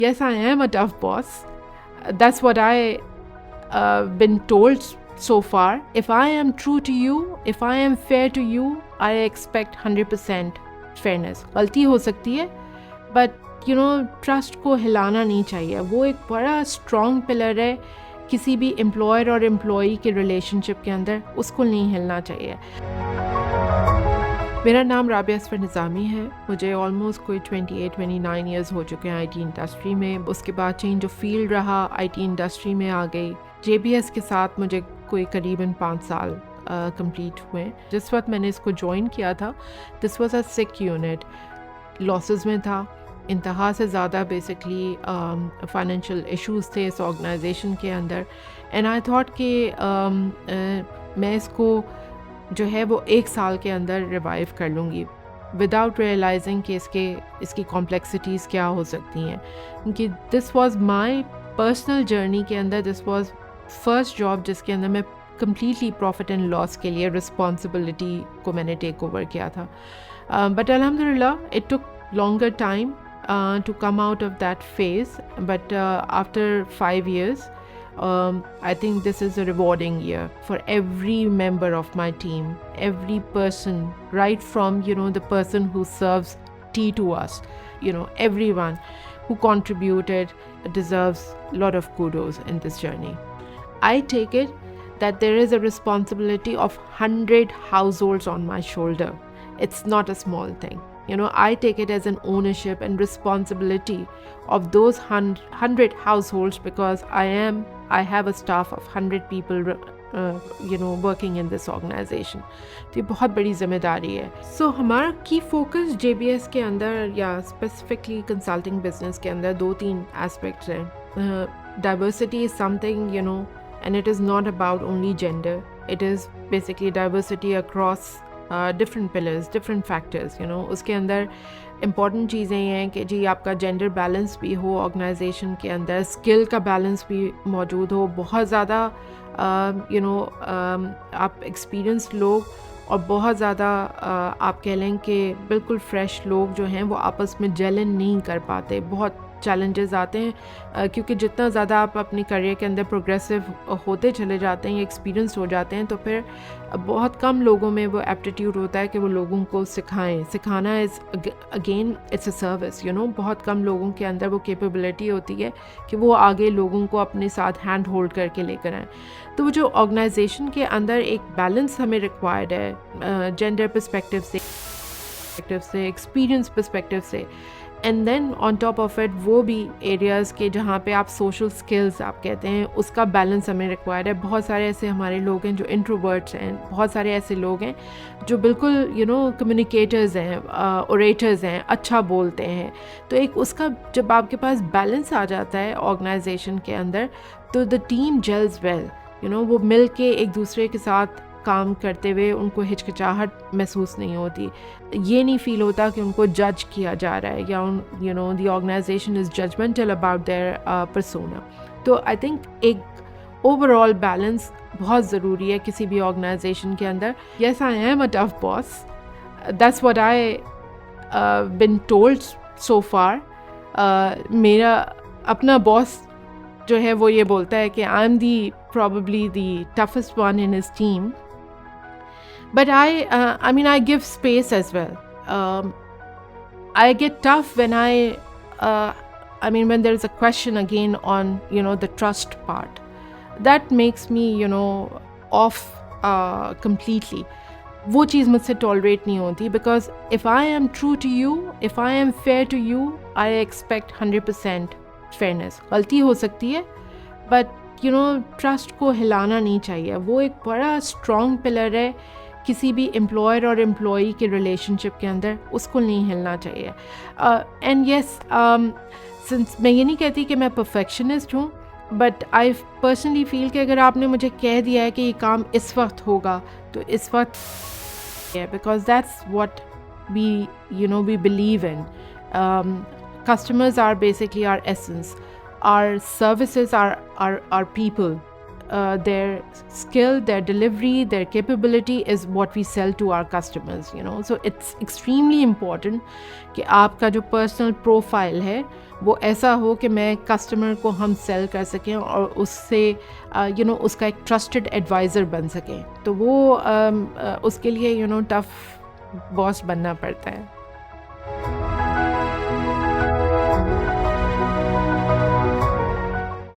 Yes, I am a tough boss. That's what I been told so far. If I am true to you, if I am fair to you, I expect 100% fairness. गलती हो सकती है, but you know, trust को हिलाना नहीं चाहिए. वो एक बड़ा strong pillar है किसी भी employer और employee के relationship के अंदर, उसको नहीं हिलना चाहिए. मेरा नाम राबिया असफर निज़ामी है. मुझे ऑलमोस्ट कोई 28-29 ईयर्स हो चुके हैं आईटी इंडस्ट्री में. उसके बाद चेंज ऑफ फील्ड रहा, आईटी इंडस्ट्री में आ गई. JBS के साथ मुझे कोई करीबन 5 साल कंप्लीट हुए. जिस वक्त मैंने इसको ज्वाइन किया था, this was a sick unit, losses में था, इंतहा से ज़्यादा बेसिकली फाइनेंशियल इश्यूज़ थे इस ऑर्गेनाइजेशन के अंदर. एंड आई थॉट कि मैं इसको जो है वो 1 साल के अंदर रिवाइव कर लूँगी विदाउट रियलाइजिंग कि इसकी कॉम्प्लेक्सिटीज़ क्या हो सकती हैं. क्योंकि this was my personal journey के अंदर, दिस वाज फर्स्ट जॉब जिसके अंदर मैं कम्प्लीटली प्रॉफिट एंड लॉस के लिए रिस्पॉन्सिबिलिटी को मैंने टेक ओवर किया था. बट अल्हम्दुलिल्लाह it took longer time to come out of that phase, but after 5 years I think this is a rewarding year for every member of my team, every person, right from the person who serves tea to us, everyone who contributed deserves a lot of kudos in this journey. I take it that there is a responsibility of 100 households on my shoulder. It's not a small thing. I take it as an ownership and responsibility of those 100 households, because I have a staff of 100 people working in this organization. तो ये बहुत बड़ी जिम्मेदारी है. So हमारा की focus JBS के अंदर या स्पेसिफिकली कंसल्टिंग बिजनेस के अंदर 2-3 एस्पेक्ट्स हैं. Diversity is something, and it is not about only gender. It is basically diversity across different pillars, different factors. उसके अंदर important चीज़ें ये हैं कि जी आपका जेंडर बैलेंस भी हो ऑर्गेनाइजेशन के अंदर, स्किल का बैलेंस भी मौजूद हो, बहुत ज़्यादा आप एक्सपीरियंस लोग और बहुत ज़्यादा आप कह लें कि बिल्कुल फ्रेश लोग जो हैं वो आपस में जेलन नहीं कर पाते. बहुत चैलेंजेस आते हैं क्योंकि जितना ज़्यादा आप अपनी करियर के अंदर प्रोग्रेसिव होते चले जाते हैं, एक्सपीरियंस हो जाते हैं, तो फिर बहुत कम लोगों में वो एप्टीट्यूड होता है कि वो लोगों को सिखाना is again it's a service. बहुत कम लोगों के अंदर वो कैपेबिलिटी होती है कि वो आगे लोगों को अपने साथ हैंड होल्ड करके लेकर आएँ. तो वो जो ऑर्गेनाइजेशन के अंदर एक बैलेंस हमें रिक्वायर्ड है जेंडर पर्सपेक्टिव से, एक्सपीरियंस पर्सपेक्टिव से, and then on top of it वो भी एरियाज़ के जहाँ पे आप सोशल स्किल्स आप कहते हैं उसका बैलेंस हमें रिक्वायर्ड है. बहुत सारे ऐसे हमारे लोग हैं जो इंट्रोवर्ट्स हैं, बहुत सारे ऐसे लोग हैं जो बिल्कुल कम्युनिकेटर्स हैं, ओरेटर्स हैं, अच्छा बोलते हैं. तो एक उसका जब आपके पास बैलेंस आ जाता है ऑर्गेनाइजेशन के अंदर, तो द टीम जेल्स वेल. वो मिल के एक दूसरे के साथ काम करते हुए उनको हिचकिचाहट महसूस नहीं होती. ये नहीं फील होता कि उनको जज किया जा रहा है या the organization is judgmental about their persona. तो आई थिंक एक ओवरऑल बैलेंस बहुत ज़रूरी है किसी भी ऑर्गेनाइजेशन के अंदर. Yes, I am a tough boss. That's what I been told so far. मेरा अपना बॉस जो है वो ये बोलता है कि I am probably the toughest one in his team, but I give space as well. I get tough when when there is a question again on the trust part. That makes me off completely. वो चीज़ मुझसे tolerate नहीं होती, because if I am true to you, if I am fair to you, I expect 100% fairness. गलती हो सकती है, but trust को हिलाना नहीं चाहिए. वो एक बड़ा स्ट्रॉन्ग पिलर है किसी भी एम्प्लॉयर और एम्प्लॉई के रिलेशनशिप के अंदर, उसको नहीं हिलना चाहिए. एंड येस, सिंस मैं ये नहीं कहती कि मैं परफेक्शनिस्ट हूँ, बट आई पर्सनली फील कि अगर आपने मुझे कह दिया है कि ये काम इस वक्त होगा तो इस वक्त है, because that's what we believe in. Customers are basically our essence. Our services are people. Their skill, their delivery, their capability is what we sell to our customers. So it's extremely important कि आपका जो personal profile है وہ ایسا ہو کہ میں customer کو ہم سیل کر سکیں اور اس سے اس کا ایک ٹرسٹڈ ایڈوائزر بن سکیں. تو وہ اس کے لیے ٹف باس بننا پڑتا ہے.